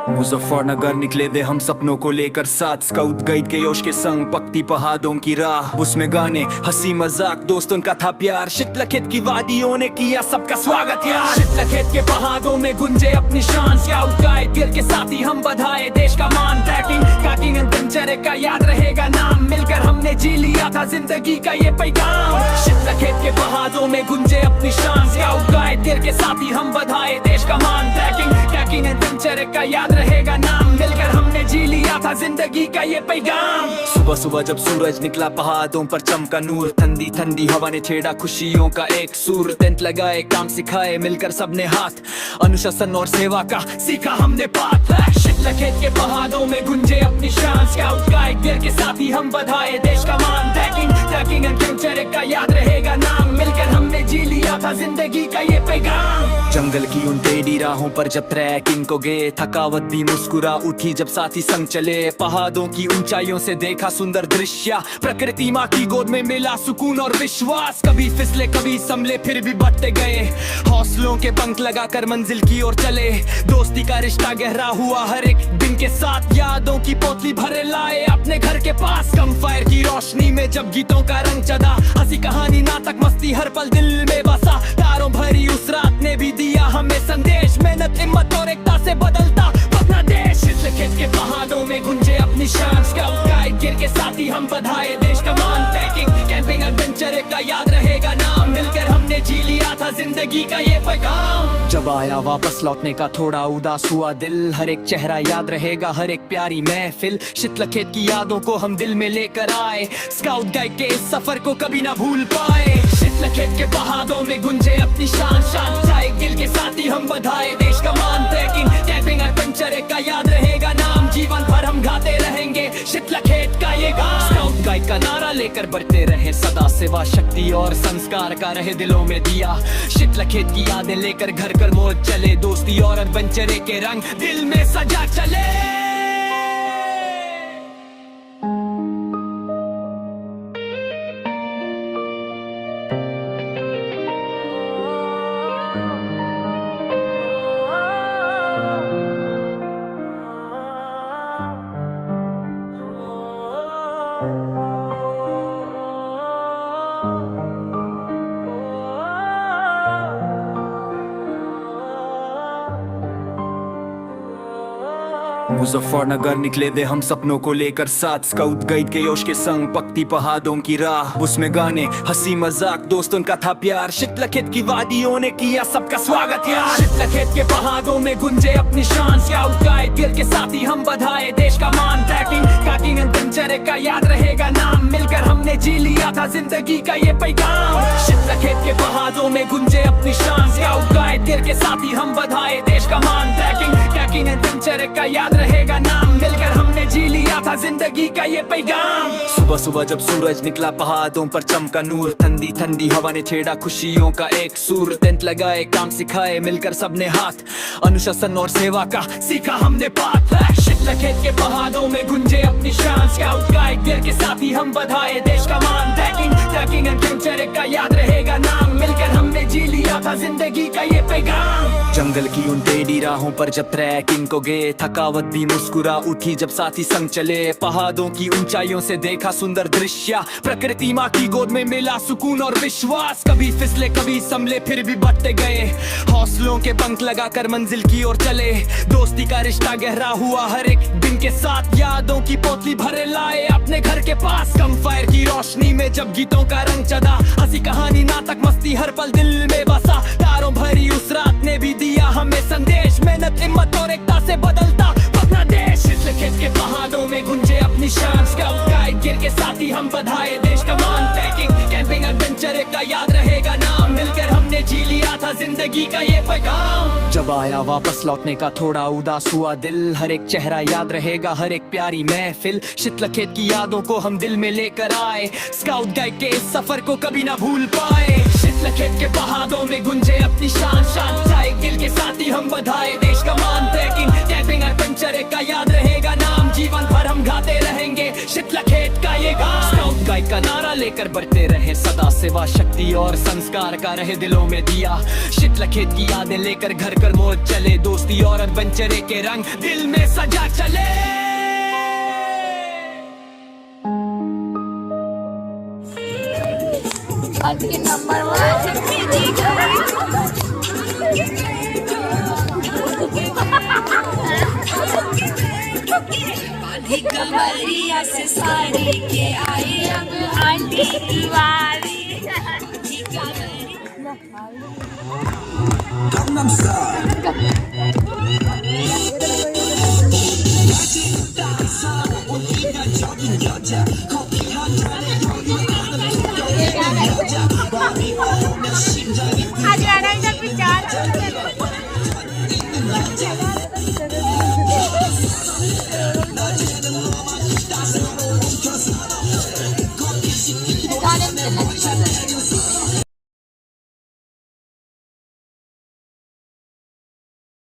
मुजफ्फरनगर निकले थे हम सपनों को लेकर साथ, स्काउट गाइड के योश के संग पकती पहाड़ों की राह। उसमें गाने हंसी मजाक दोस्तों का था प्यार, शितलखेत की वादियों ने किया सबका स्वागत यार। शितलखेत के पहाड़ों में गुंजे अपनी शान, स्काउट गाइड गिर के साथ ही हम बधाए देश का मान। ट्रैकिंग काकिंग एडवेंचर का याद रहेगा नाम, मिलकर हमने जी लिया था जिंदगी का ये पैगाम। शितलखेत के पहाड़ों में गुंजे अपनी शान, स्काउट गाइड गिर के साथ ही हम बधाए देश का मान। ट्रैकिंग काकिंग एडवेंचर का याद रहेगा नाम, मिलकर हमने जी लिया था जिंदगी का ये पैगाम। सुबह सुबह जब सूरज निकला पहाड़ों पर चमका नूर, ठंडी ठंडी हवा ने छेड़ा खुशियों का एक सूर। टेंट लगाए काम सिखाए मिलकर सबने हाथ, अनुशासन और सेवा का सीखा हमने पाठ। शितलखेत के पहाड़ों में गुंजे अपनी शान, स्काउट गाइड गिर के साथ ही हम बधाए देश का मान। ट्रैकिंग एडवेंचर का याद रहेगा नाम, मिलकर हमने जी लिया था जिंदगी का ये पैगाम। जंगल की उन टेढ़ी राहों पर जब ट्रैकिंग को गए, थकावट भी मुस्कुरा उठी जब साथी संग चले। पहाड़ों की ऊंचाइयों से देखा सुंदर दृश्य, प्रकृति माँ की गोद में मिला सुकून और विश्वास। कभी फिसले कभी संभले फिर भी बढ़ते गए, हौसलों के पंख लगाकर मंजिल की ओर चले। दोस्ती का रिश्ता गहरा हुआ हर एक दिन के साथ, यादों की पोतली भरे लाए अपने घर के पास। कम फायर की रोशनी में जब गीतों का रंग चढ़ा, हंसी कहानी नाटक मस्ती हर पल दिल में बसा। तारों भरी उस रात ने भी दिया हमें संदेश, मेहनत हिम्मत और एकता से बदलता अपना देश। शितलखेत के पहाड़ों में गुंजे अपनी शान, स्काउट गाइड गिर के साथ ही हम बधाए देश का मान। ट्रैकिंग कैंपिंग एडवेंचर का याद रहेगा नाम, मिलकर हमने जी लिया था जिंदगी का ये पैगाम। जब आया वापस लौटने का थोड़ा उदास हुआ दिल, हर एक चेहरा याद रहेगा हर एक प्यारी महफिल। शितलखेत की यादों को हम दिल में लेकर आए, स्काउट गाइड के इस सफर को कभी ना भूल पाए। शितलखेत के पहाड़ों में गुंजे अपनी शान, शान गाइड गिर के साथ ही हम बधाए देश का मान। ट्रैकिंग कैंपिंग एडवेंचर का याद रहेगा नाम, जीवन भर हम गाते रहेंगे शितलखेत का ये गान। स्काउट गाइड का नारा लेकर बढ़ते रहे सदा, सेवा शक्ति और संस्कार का रहे दिलों में दिया। शितलखेत की यादें लेकर घर घर मौज चले, दोस्ती और एडवेंचर के रंग दिल में सजा चले। मुजफ्फरनगर निकले थे हम सपनों को लेकर साथ, स्काउट गाइड के योश के संग पकती पहाड़ों की राह। उसमें गाने हंसी मजाक दोस्तों का था प्यार, शितलखेत की वादियों ने किया सबका स्वागत यार। शितलखेत के पहाड़ों में गुंजे अपनी शान, स्काउट गाइड गिर के साथ ही हम बधाए देश का मान। ट्रैकिंग काकिंग एडवेंचर का याद रहेगा नाम, मिलकर हमने जी लिया था जिंदगी का ये पैगाम। शितलखेत के पहाड़ों में गुंजे अपनी शान, स्काउट गाइड गिर के साथ ही हम बधाए देश का मान। ट्रैकिंग काकिंग एडवेंचर का याद रहेगा नाम, मिलकर हमने जी लिया था जिंदगी का ये पैगाम। सुबह सुबह जब सूरज निकला पहाड़ों पर चमका नूर, ठंडी ठंडी हवा ने छेड़ा खुशियों का एक सूर। टेंट लगाए काम सिखाए मिलकर सबने हाथ, अनुशासन और सेवा का सीखा हमने पाठ। शितलखेत के पहाड़ों में गुंजे अपनी शान, स्काउट गाइड गिर के साथ ही हम बधाए देश का मान। ट्रैकिंग एडवेंचर का याद रहेगा नाम, मिलकर हमने जी लिया था जिंदगी का ये पैगाम। जंगल की उन टेढ़ी राहों पर जब ट्रैकिंग को गए, थकावट भी मुस्कुरा उठी जब साथी संग चले। पहाड़ों की ऊंचाइयों से देखा सुंदर दृश्य, प्रकृति माँ की गोद में मिला सुकून और विश्वास। कभी फिसले कभी संभले फिर भी बढ़ते गए, हौसलों के पंख लगाकर मंजिल की ओर चले। दोस्ती का रिश्ता गहरा हुआ हर एक दिन के साथ, यादों की पोतली भरे लाए अपने घर के पास। कम फायर की रोशनी में जब गीतों का रंग चढ़ा, हंसी कहानी नाटक मस्ती हर पल दिल में बसा। तारों भरी उस रात ने भी दिया हमें संदेश, मेहनत हिम्मत और एकता से बदलता अपना देश। शितलखेत के पहाड़ों में गुंजे अपनी शान, स्काउट गाइड गिर के साथ ही हम बधाए देश का मान। ट्रैकिंग कैंपिंग एडवेंचर का याद रहेगा नाम, मिलकर हमने जी लिया था जिंदगी का ये पैगाम। जब आया वापस लौटने का थोड़ा उदास हुआ दिल, हर एक चेहरा याद रहेगा हर एक प्यारी महफिल। शितलखेत की यादों को हम दिल में लेकर आए, स्काउट गाइड के इस सफर को कभी ना भूल पाए। शीतलखेत के पहाड़ों में गुंजे अपनी शान शान जाए दिल के साथ ही हम बधाए देश का मान ट्रैकिंग कैंपिंग एडवेंचर का याद रहेगा नाम जीवन भर हम गाते रहेंगे शीतलखेत का ये गान स्काउट गाइड का नारा लेकर बढ़ते रहे सदा सेवा शक्ति और संस्कार का रहे दिलों में दिया शीतलखेत की यादें लेकर घर घर मौज चले दोस्ती और एडवेंचर के रंग दिल में सजा चले आज के नंबर 1 कमरिया से साड़ी के आई अब aunty Tiwari Gangnam Style. Dance on, 우리가 적인 여자.